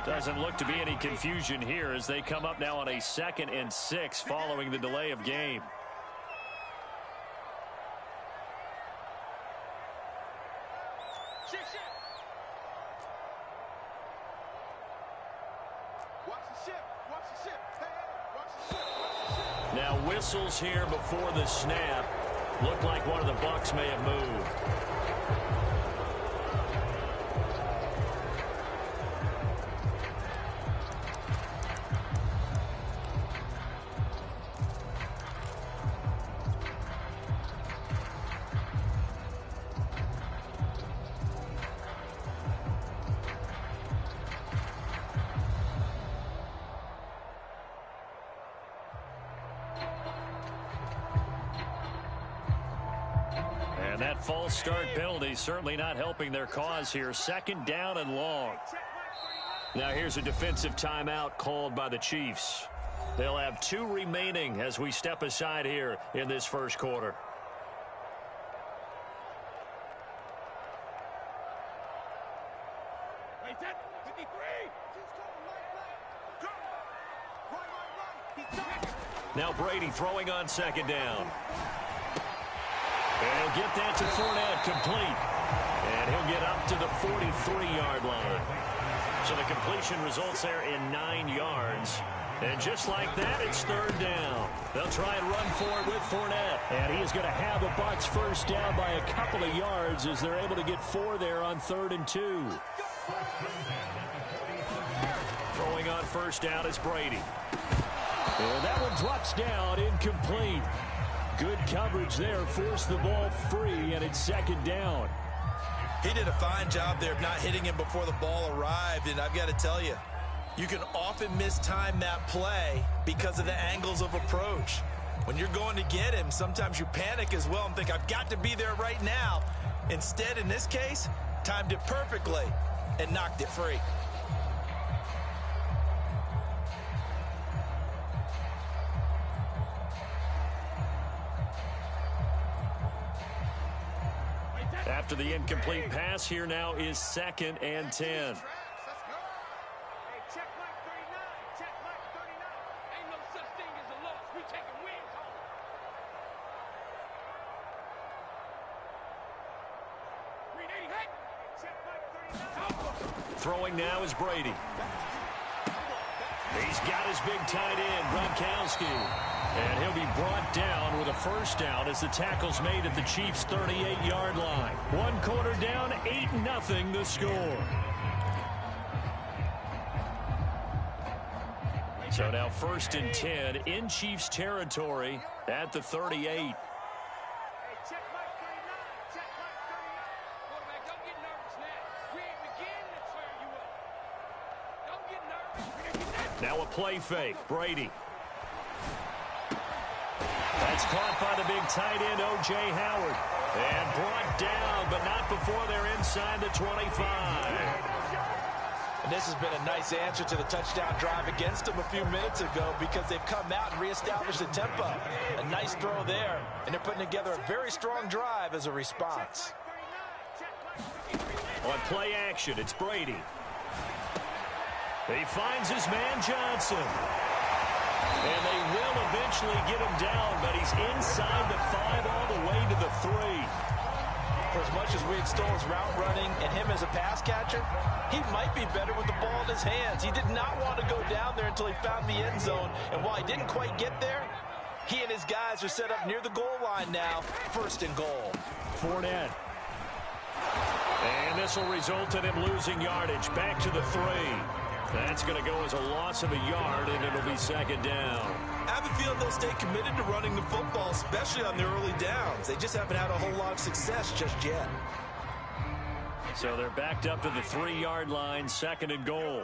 Doesn't look to be any confusion here as they come up now on a 2nd and 6 following the delay of game. Now whistles here before the snap. Looked like one of the Bucs may have moved. And that false start penalty certainly not helping their cause here. 2nd down and long. Now here's a defensive timeout called by the Chiefs. They'll have 2 remaining as we step aside here in this first quarter. Now Brady throwing on 2nd down. And he'll get that to Fournette, complete. And he'll get up to the 43-yard line. So the completion results there in 9 yards. And just like that, it's 3rd down. They'll try and run for it with Fournette. And he is going to have the Bucs first down by a couple of yards as they're able to get 4 there on 3rd and 2. Throwing on 1st down is Brady. And that one drops down, incomplete. Good coverage there, forced the ball free, and it's 2nd down. He did a fine job there of not hitting him before the ball arrived, and I've got to tell you, you can often mistime that play because of the angles of approach. When you're going to get him, sometimes you panic as well and think, I've got to be there right now. Instead, in this case, timed it perfectly and knocked it free. After the incomplete pass, here now is 2nd and 10. Throwing now is Brady. He's got his big tight end, Gronkowski. And he'll be brought down with a first down as the tackle's made at the Chiefs' 38-yard line. 1 quarter down, 8-0 the score. So now 1st and 10 in Chiefs territory at the 38. Now a play fake, Brady. That's caught by the big tight end, O.J. Howard. And brought down, but not before they're inside the 25. And this has been a nice answer to the touchdown drive against them a few minutes ago because they've come out and reestablished the tempo. A nice throw there, and they're putting together a very strong drive as a response. On play action, it's Brady. He finds his man Johnson. And they will eventually get him down, but he's inside the 5 all the way to the 3. For as much as we extol his route running and him as a pass catcher, he might be better with the ball in his hands. He did not want to go down there until he found the end zone. And while he didn't quite get there, he and his guys are set up near the goal line now, 1st and goal. Fournette. And this will result in him losing yardage back to the 3. That's going to go as a loss of a yard, and it'll be 2nd down. I have a feeling they'll stay committed to running the football, especially on their early downs. They just haven't had a whole lot of success just yet. So they're backed up to the 3-yard line, 2nd and goal.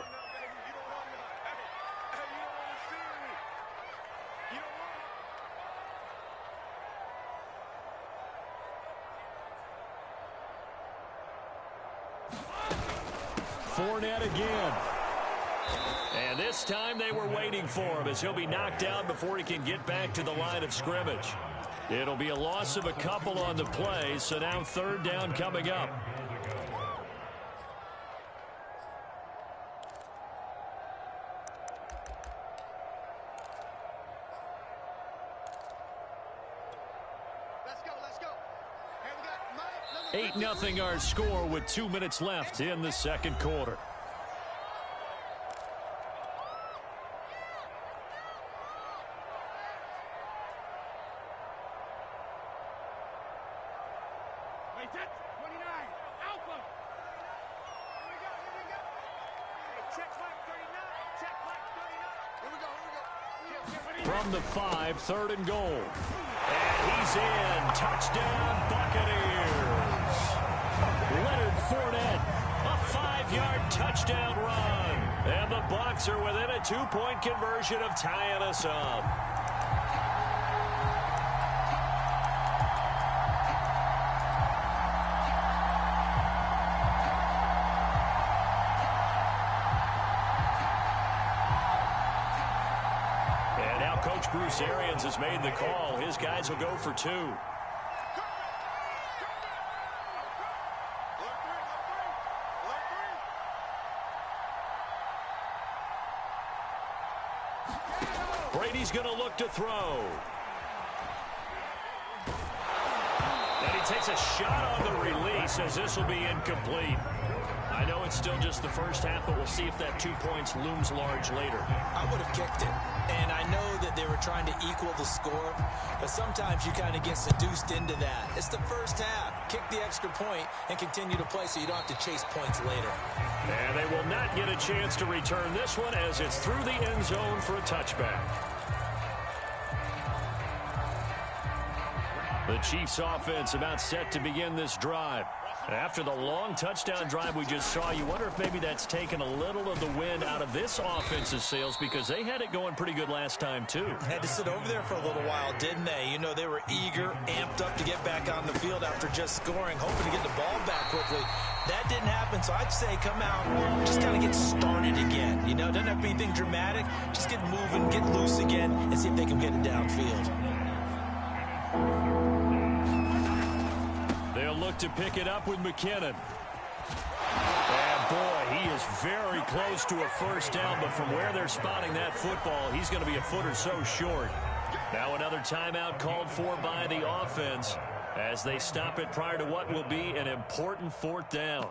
Fournette again. And this time they were waiting for him as he'll be knocked out before he can get back to the line of scrimmage. It'll be a loss of a couple on the play, so now 3rd down coming up. 8-0 our score with 2 minutes left in the second quarter. From the 5, 3rd and goal. And he's in. Touchdown, Buccaneers. Leonard Fournette, a 5-yard touchdown run. And the Bucs are within a 2-point conversion of tying us up. Coach Bruce Arians has made the call. His guys will go for 2. Brady's going to look to throw. And he takes a shot on the release as this will be incomplete. I know it's still just the first half, but we'll see if that 2 points looms large later. I would have kicked it. And I know that they were trying to equal the score, but sometimes you kind of get seduced into that. It's the first half. Kick the extra point and continue to play so you don't have to chase points later. And they will not get a chance to return this one as it's through the end zone for a touchback. The Chiefs offense about set to begin this drive. After the long touchdown drive we just saw, you wonder if maybe that's taken a little of the wind out of this offense's sails because they had it going pretty good last time too. Had to sit over there for a little while, didn't they? You know, they were eager, amped up to get back on the field after just scoring, hoping to get the ball back quickly. That didn't happen, so I'd say come out, just kind of get started again. You know, doesn't have to be anything dramatic. Just get moving, get loose again, and see if they can get it downfield. They'll look to pick it up with McKinnon. And boy, he is very close to a first down, but from where they're spotting that football, he's going to be a foot or so short. Now another timeout called for by the offense as they stop it prior to what will be an important 4th down.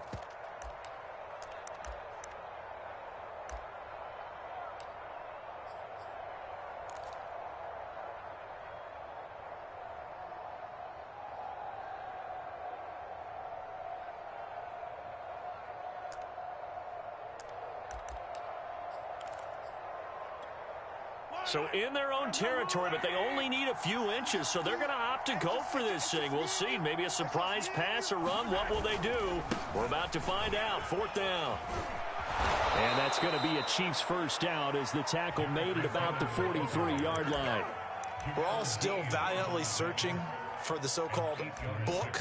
So in their own territory, but they only need a few inches, so they're going to opt to go for this thing. We'll see. Maybe a surprise pass or run. What will they do? We're about to find out. 4th down. And that's going to be a Chiefs first down as the tackle made at about the 43-yard line. We're all still valiantly searching for the so-called book,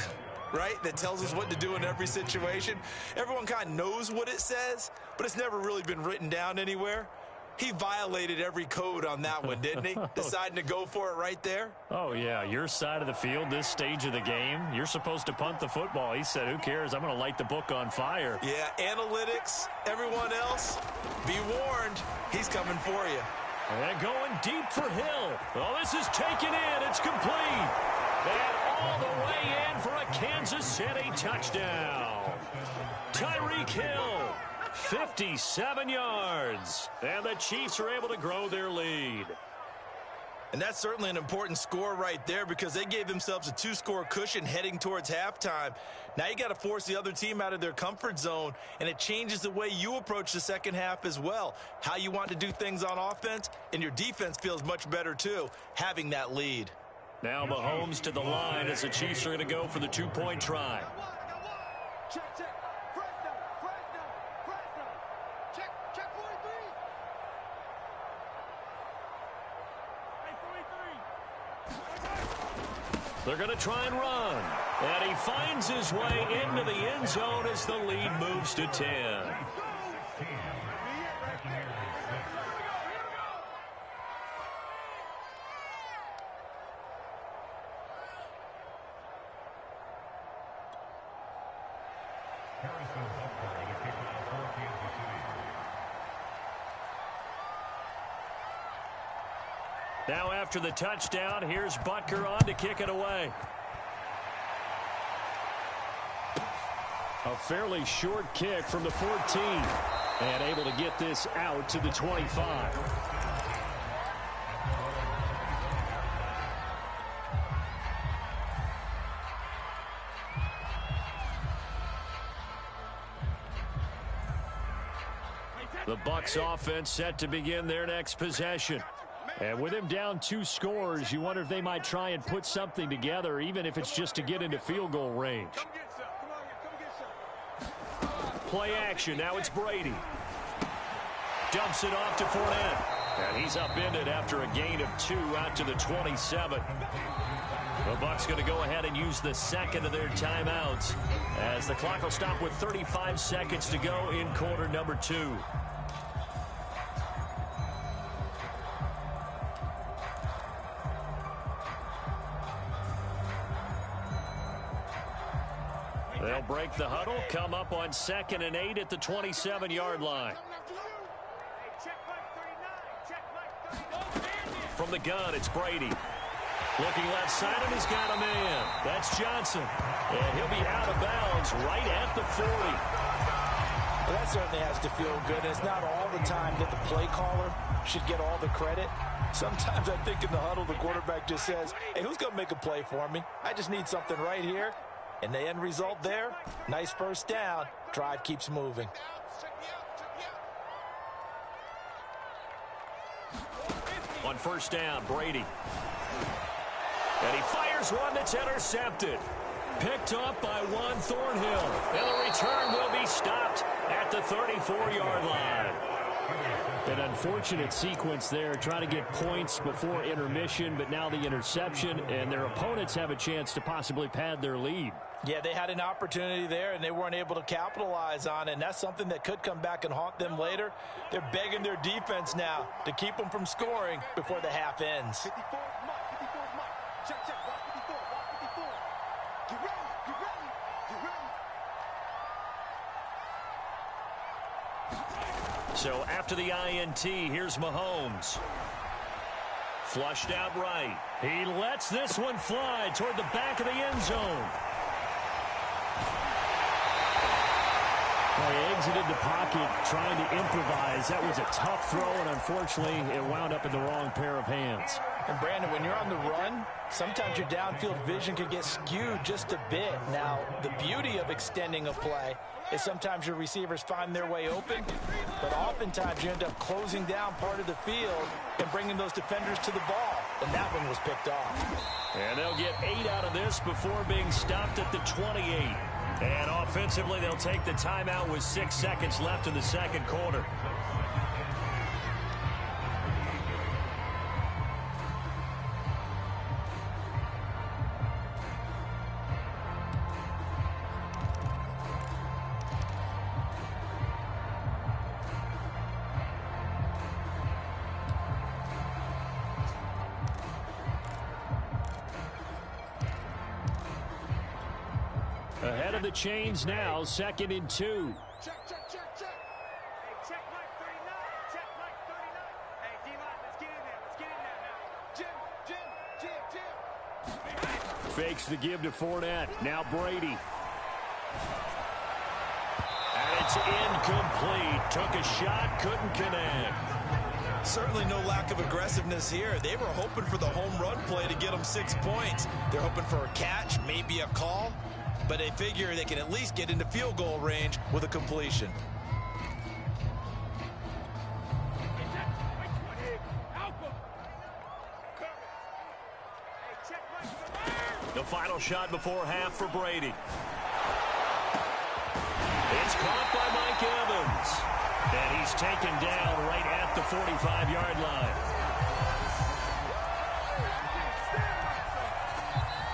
right, that tells us what to do in every situation. Everyone kind of knows what it says, but it's never really been written down anywhere. He violated every code on that one, didn't he? Deciding to go for it right there. Oh, yeah. Your side of the field, this stage of the game, you're supposed to punt the football. He said, who cares? I'm going to light the book on fire. Yeah, analytics, everyone else, be warned. He's coming for you. And going deep for Hill. Oh, this is taken in. It's complete. And all the way in for a Kansas City touchdown. Tyreek Hill. 57 yards. And the Chiefs are able to grow their lead. And that's certainly an important score right there because they gave themselves a 2-score cushion heading towards halftime. Now you got to force the other team out of their comfort zone, and it changes the way you approach the second half as well. How you want to do things on offense, and your defense feels much better too, having that lead. Now Mahomes to the line as the Chiefs are going to go for the 2-point try. Check. They're going to try and run. And he finds his way into the end zone as the lead moves to 10. Now after the touchdown, here's Butker on to kick it away. A fairly short kick from the 14. And able to get this out to the 25. The Bucs offense set to begin their next possession. And with him down 2 scores, you wonder if they might try and put something together, even if it's just to get into field goal range. Play action. Now it's Brady. Dumps it off to Fournette. And he's upended after a gain of 2 out to the 27. The Bucs going to go ahead and use the second of their timeouts as the clock will stop with 35 seconds to go in quarter number 2. They'll break the huddle, come up on 2nd and 8 at the 27-yard line. From the gun, it's Brady. Looking left side, and he's got a man. That's Johnson. And he'll be out of bounds right at the 40. Well, that certainly has to feel good. It's not all the time that the play caller should get all the credit. Sometimes I think in the huddle, the quarterback just says, hey, who's going to make a play for me? I just need something right here. And the end result there, nice first down. Drive keeps moving. On first down, Brady. And he fires one that's intercepted. Picked up by Juan Thornhill. And the return will be stopped at the 34-yard line. An unfortunate sequence there, trying to get points before intermission, but now the interception, and their opponents have a chance to possibly pad their lead. Yeah, they had an opportunity there, and they weren't able to capitalize on it, and that's something that could come back and haunt them later. They're begging their defense now to keep them from scoring before the half ends. 54, Mike. 54, Mike. Check, check. Watch 54. Watch 54. Get ready. Get ready. Get ready. So after the INT, here's Mahomes. Flushed out right. He lets this one fly toward the back of the end zone. Well, he exited the pocket trying to improvise. That was a tough throw, and unfortunately, it wound up in the wrong pair of hands. And Brandon, when you're on the run, sometimes your downfield vision can get skewed just a bit. Now, the beauty of extending a play is sometimes your receivers find their way open, but oftentimes you end up closing down part of the field and bringing those defenders to the ball, and that one was picked off. And they'll get 8 out of this before being stopped at the 28. And offensively, they'll take the timeout with 6 seconds left in the second quarter. Ahead of the chains now, 2nd and 2. Check, check, check, check. Hey, check Mike 39. Check Mike 39. Hey, D-Line, let's get in there. Let's get in there now. Jim. Fakes the give to Fournette. Now Brady. And it's incomplete. Took a shot, couldn't connect. Certainly no lack of aggressiveness here. They were hoping for the home run play to get them 6 points. They're hoping for a catch, maybe a call, but they figure they can at least get into field goal range with a completion. The final shot before half for Brady. It's caught by Mike Evans. And he's taken down right at the 45-yard line.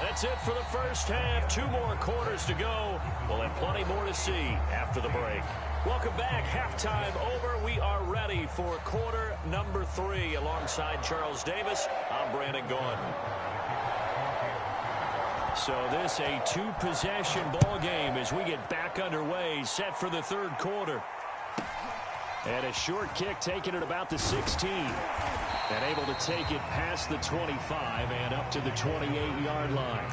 That's it for the first half. 2 more quarters to go. We'll have plenty more to see after the break. Welcome back. Halftime over. We are ready for quarter number 3. Alongside Charles Davis, I'm Brandon Gaudin. So this a 2-possession ball game as we get back underway, set for the third quarter. And a short kick taken at about the 16. And able to take it past the 25 and up to the 28-yard line.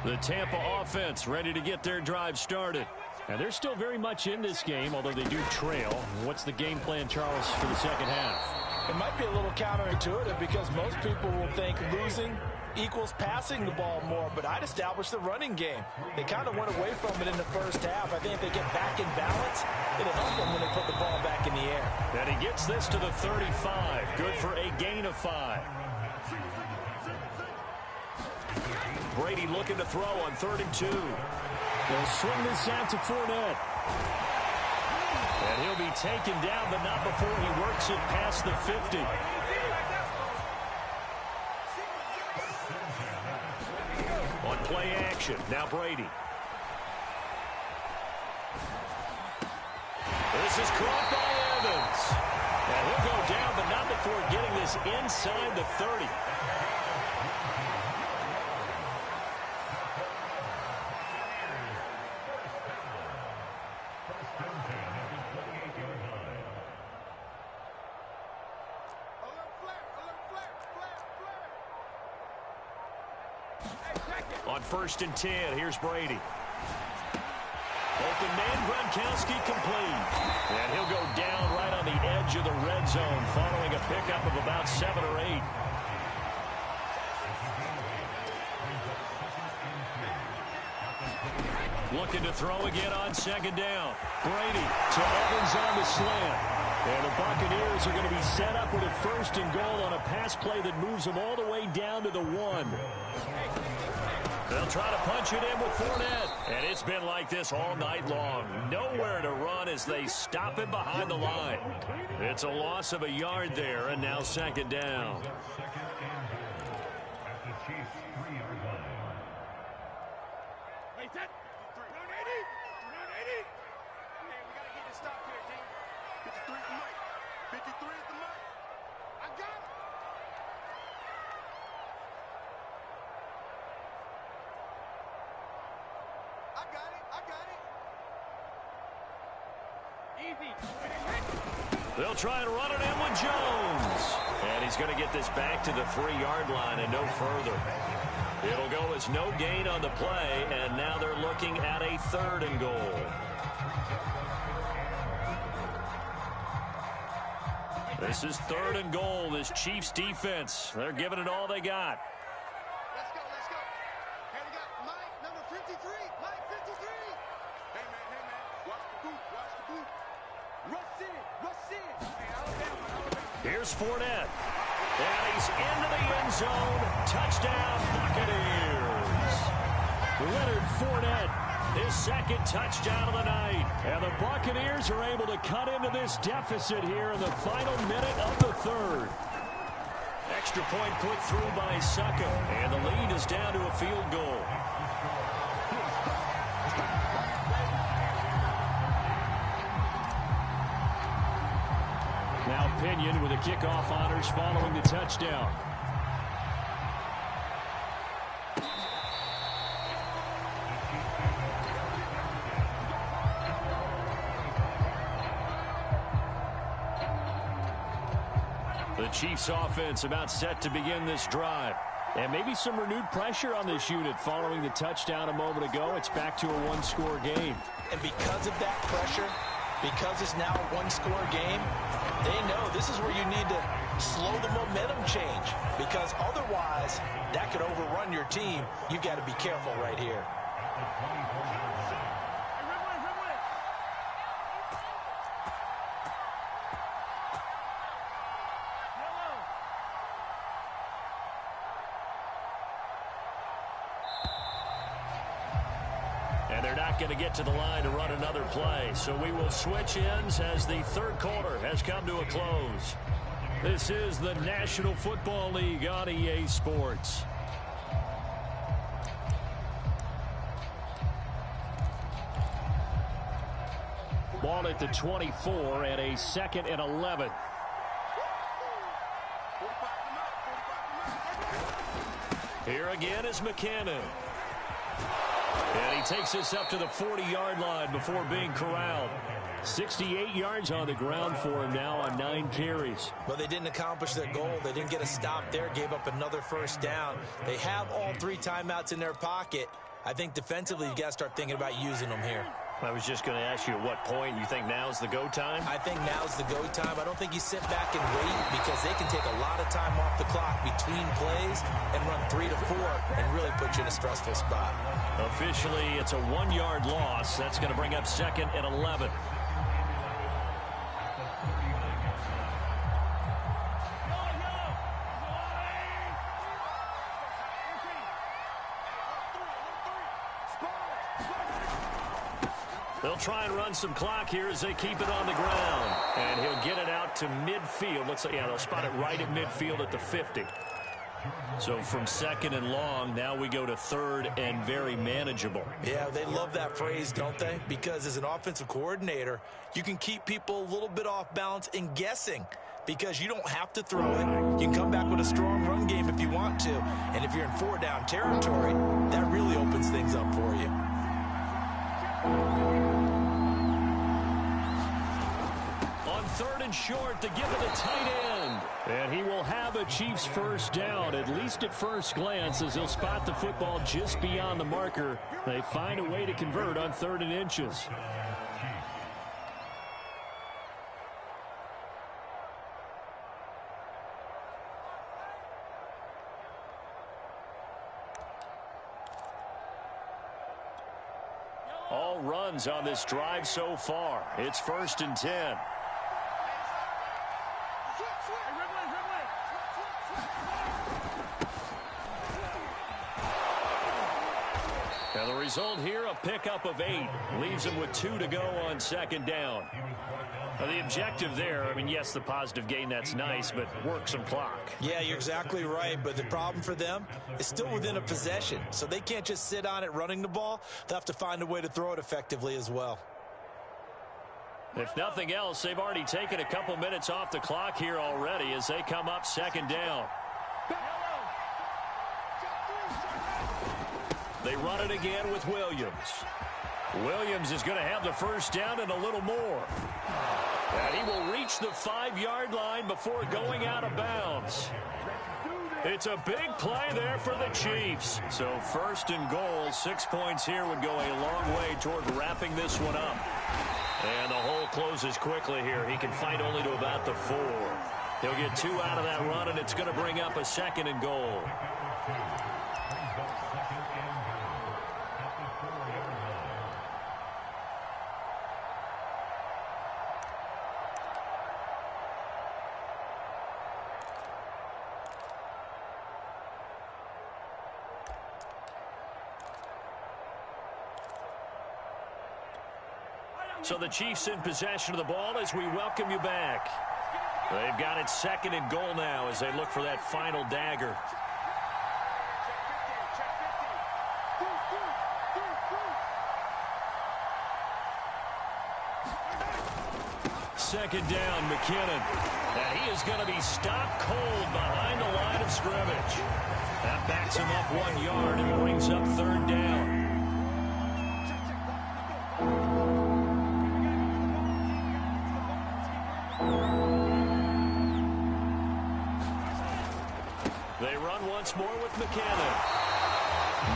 The Tampa offense ready to get their drive started. And they're still very much in this game, although they do trail. What's the game plan, Charles, for the second half? It might be a little counterintuitive because most people will think losing equals passing the ball more, but I'd establish the running game. They kind of went away from it in the first half. I think if they get back in balance, it'll help them when they put the ball back in the air. And he gets this to the 35. Good for a gain of 5. Brady looking to throw on 3rd and 2. They'll swing this out to Fournette. And he'll be taken down, but not before he works it past the 50. On play action, now Brady. This is caught by Evans. And he'll go down, but not before getting this inside the 30. On 1st and 10, here's Brady. Open man, Gronkowski complete. And he'll go down right on the edge of the red zone following a pickup of about 7 or 8. Looking to throw again on 2nd down. Brady to Evans on the slant. And the Buccaneers are going to be set up with a 1st and goal on a pass play that moves them all the way down to the 1. They'll try to punch it in with Fournette. And it's been like this all night long. Nowhere to run as they stop him behind the line. It's a loss of a yard there, and now 2nd down. They'll try and run it in with Jones. And he's going to get this back to the 3-yard line and no further. It'll go as no gain on the play, and now they're looking at a 3rd and goal. This is 3rd and goal. This Chiefs defense, they're giving it all they got. Let's go, let's go. Hey, we got Mike, number 53. Mike 53. Hey, man. Watch the boot, watch the boot. Rush in, rush in. Hey, Alabama. Here's Fournette. And he's into the end zone. Touchdown, Buccaneers. Leonard Fournette, his 2nd touchdown of the night. And the Buccaneers are able to cut into this deficit here in the final minute of the 3rd. Extra point put through by Succa. And the lead is down to a field goal. Now Pinion with the kickoff honors following the touchdown. The Chiefs offense about set to begin this drive. And maybe some renewed pressure on this unit following the touchdown a moment ago. It's back to a 1-score game. And because of that pressure, because it's now a 1-score game, they know this is where you need to slow the momentum change, because otherwise that could overrun your team. You've got to be careful right here. And they're not going to get to the line to run another play. So we will switch ends as the 3rd quarter has come to a close. This is the National Football League on EA Sports. Ball at the 24 and a 2nd and 11. Here again is McKinnon. And he takes this up to the 40-yard line before being corralled. 68 yards on the ground for him now on 9 carries. But they didn't accomplish their goal. They didn't get a stop there, gave up another 1st down. They have all 3 timeouts in their pocket. I think defensively you got to start thinking about using them here. I was just going to ask you at what point you think now's the go time? I think now's the go time. I don't think you sit back and wait because they can take a lot of time off the clock between plays and run 3 to 4 and really put you in a stressful spot. Officially, it's a 1-yard loss. That's going to bring up 2nd and 11. They'll try and run some clock here as they keep it on the ground. And he'll get it out to midfield. Looks like, yeah, they'll spot it right at midfield at the 50. So from 2nd and long, now we go to 3rd and very manageable. Yeah, they love that phrase, don't they? Because as an offensive coordinator, you can keep people a little bit off balance and guessing because you don't have to throw it. You can come back with a strong run game if you want to. And if you're in 4-down territory, that really opens things up for you. On 3rd and short to give it a tight end. And he will have a Chiefs first down, at least at first glance, as he'll spot the football just beyond the marker. They find a way to convert on 3rd and inches. All runs on this drive so far. It's 1st and 10. And the result here, a pickup of 8. Leaves him with 2 to go on 2nd down. Now the objective there, I mean, yes, the positive gain, that's nice, but work some clock. Yeah, you're exactly right, but the problem for them is still within a possession, so they can't just sit on it running the ball. They'll have to find a way to throw it effectively as well. If nothing else, they've already taken a couple minutes off the clock here already as they come up 2nd down. They run it again with Williams. Williams is going to have the first down and a little more. And he will reach the 5-yard line before going out of bounds. It's a big play there for the Chiefs. So 1st and goal, 6 points here would go a long way toward wrapping this one up. And the hole closes quickly here. He can fight only to about the 4. He'll get 2 out of that run, and it's going to bring up a 2nd and goal. So the Chiefs in possession of the ball as we welcome you back. They've got it 2nd and goal now as they look for that final dagger. Second down, McKinnon. And he is going to be stopped cold behind the line of scrimmage. That backs him up 1 yard and brings up 3rd down. They run once more with McKinnon.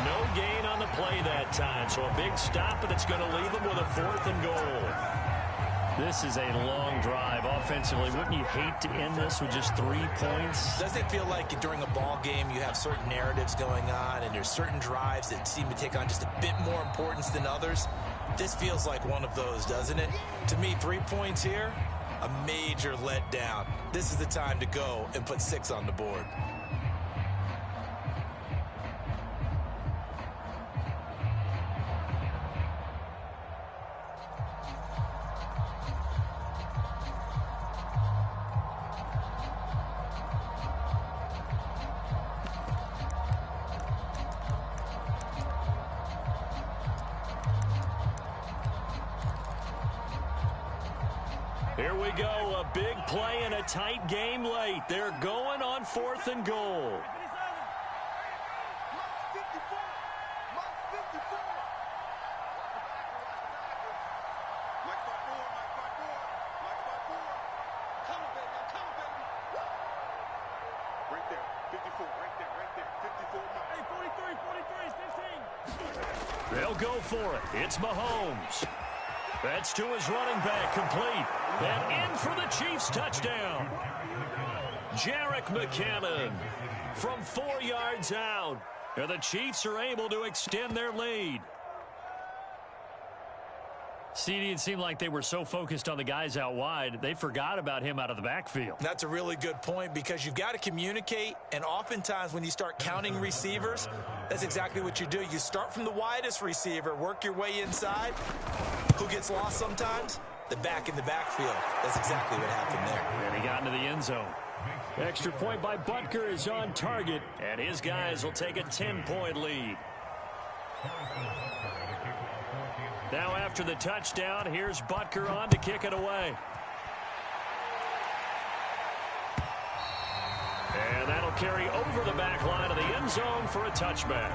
No gain on the play that time, so a big stop, and it's going to leave them with a 4th and goal. This is a long drive offensively. Wouldn't you hate to end this with just 3 points? Doesn't it feel like during a ball game you have certain narratives going on and there's certain drives that seem to take on just a bit more importance than others? This feels like one of those, doesn't it? To me, 3 points here, a major letdown. This is the time to go and put 6 on the board. Here we go, a big play in a tight game late. They're going on 4th and goal. Right there. 54, right there. 54 Mike. Hey, 43, 15. They'll go for it. It's Mahomes. That's to his running back, complete. And in for the Chiefs touchdown. Jerick McKinnon from 4 yards out. And the Chiefs are able to extend their lead. CD, it seemed like they were so focused on the guys out wide, they forgot about him out of the backfield. That's a really good point because you've got to communicate, and oftentimes when you start counting receivers, that's exactly what you do. You start from the widest receiver, work your way inside. Who gets lost sometimes? The back in the backfield. That's exactly what happened there. And he got into the end zone. Extra point by Butker is on target. And his guys will take a 10-point lead. Now after the touchdown, here's Butker on to kick it away. And that'll carry over the back line of the end zone for a touchback.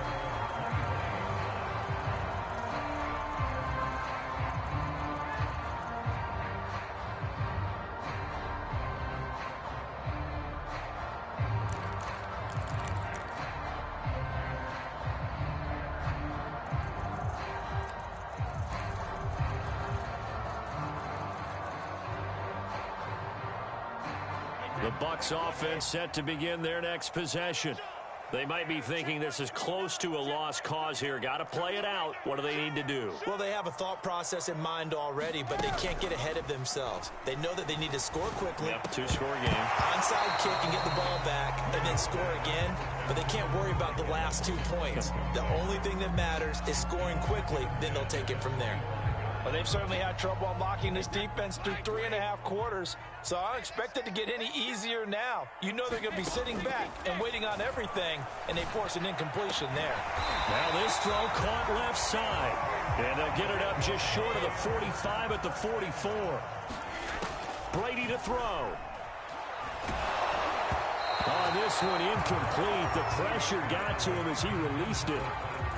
The Bucs offense set to begin their next possession. They might be thinking this is close to a lost cause here. Got to play it out. What do they need to do? Well, they have a thought process in mind already, but they can't get ahead of themselves. They know that they need to score quickly. Yep, two-score game. Onside kick and get the ball back and then score again, but they can't worry about the last 2 points. The only thing that matters is scoring quickly, then they'll take it from there. Well, they've certainly had trouble unlocking this defense through 3.5 quarters, so I don't expect it to get any easier now. You know they're going to be sitting back and waiting on everything, and they force an incompletion there. Now this throw caught left side, and they'll get it up just short of the 45 at the 44. Brady to throw. On this one, incomplete. The pressure got to him as he released it,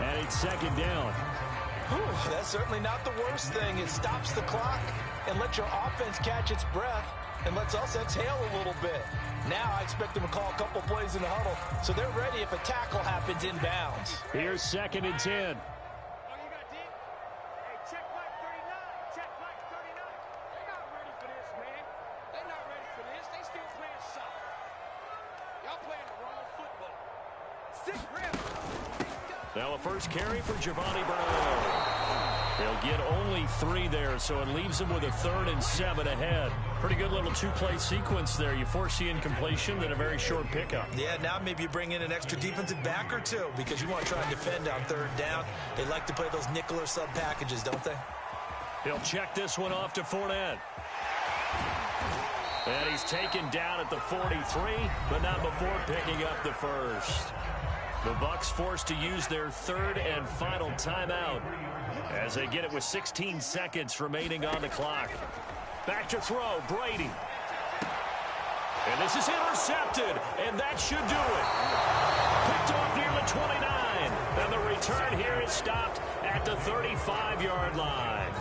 and it's second down. Whew, that's certainly not the worst thing. It stops the clock and lets your offense catch its breath and lets us exhale a little bit. Now I expect them to call a couple plays in the huddle, so they're ready if a tackle happens inbounds. Here's 2nd and 10. Now a first carry for Giovanni Bernard. They'll get only 3 there, so it leaves them with a 3rd and 7 ahead. Pretty good little two-play sequence there. You force the incompletion, then a very short pickup. Yeah, now maybe you bring in an extra defensive back or two because you want to try and defend on 3rd down. They like to play those nickel or sub packages, don't they? He'll check this one off to Fournette. And he's taken down at the 43, but not before picking up the first. The Bucs forced to use their 3rd and final timeout as they get it with 16 seconds remaining on the clock. Back to throw, Brady. And this is intercepted, and that should do it. Picked off near the 29, and the return here is stopped at the 35-yard line.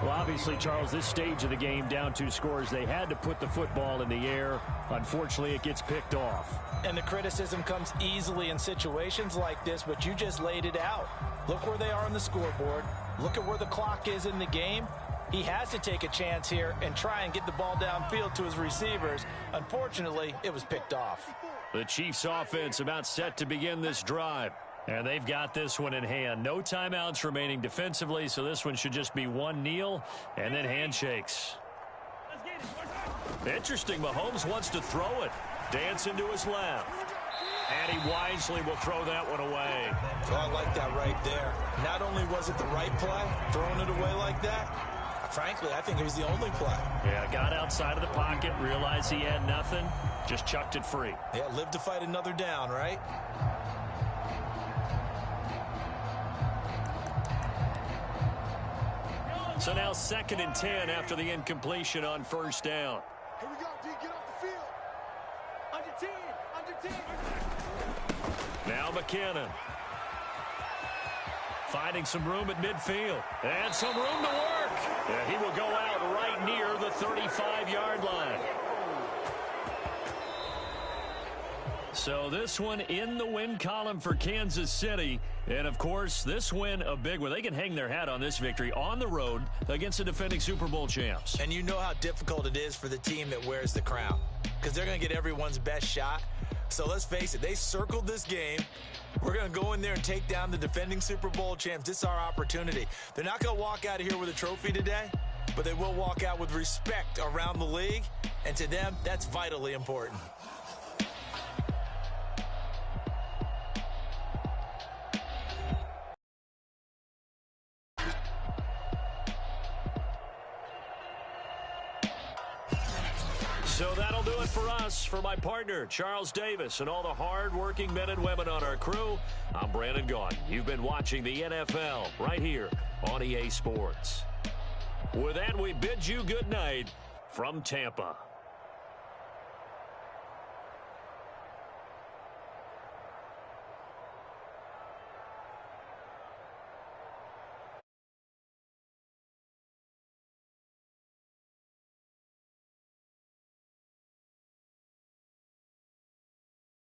Well, obviously, Charles, this stage of the game, down 2 scores, they had to put the football in the air. Unfortunately, it gets picked off. And the criticism comes easily in situations like this, but you just laid it out. Look where they are on the scoreboard. Look at where the clock is in the game. He has to take a chance here and try and get the ball downfield to his receivers. Unfortunately, it was picked off. The Chiefs offense about set to begin this drive. And they've got this one in hand. No timeouts remaining defensively, so this one should just be one kneel and then handshakes. Interesting, Mahomes wants to throw it. Dancing to his left. And he wisely will throw that one away. Oh, I like that right there. Not only was it the right play, throwing it away like that, frankly, I think it was the only play. Yeah, got outside of the pocket, realized he had nothing, just chucked it free. Yeah, live to fight another down, right? So now 2nd and 10 after the incompletion on 1st down. Here we go, D. Get off the field. Under 10. Now McKinnon. Finding some room at midfield. And some room to work. And he will go out right near the 35-yard line. So this one in the win column for Kansas City. And, of course, this win a big one. They can hang their hat on this victory on the road against the defending Super Bowl champs. And you know how difficult it is for the team that wears the crown because they're going to get everyone's best shot. So let's face it, they circled this game. We're going to go in there and take down the defending Super Bowl champs. This is our opportunity. They're not going to walk out of here with a trophy today, but they will walk out with respect around the league. And to them, that's vitally important. So that'll do it for us. For my partner, Charles Davis, and all the hard-working men and women on our crew, I'm Brandon Gaudin. You've been watching the NFL right here on EA Sports. With that, we bid you good night from Tampa.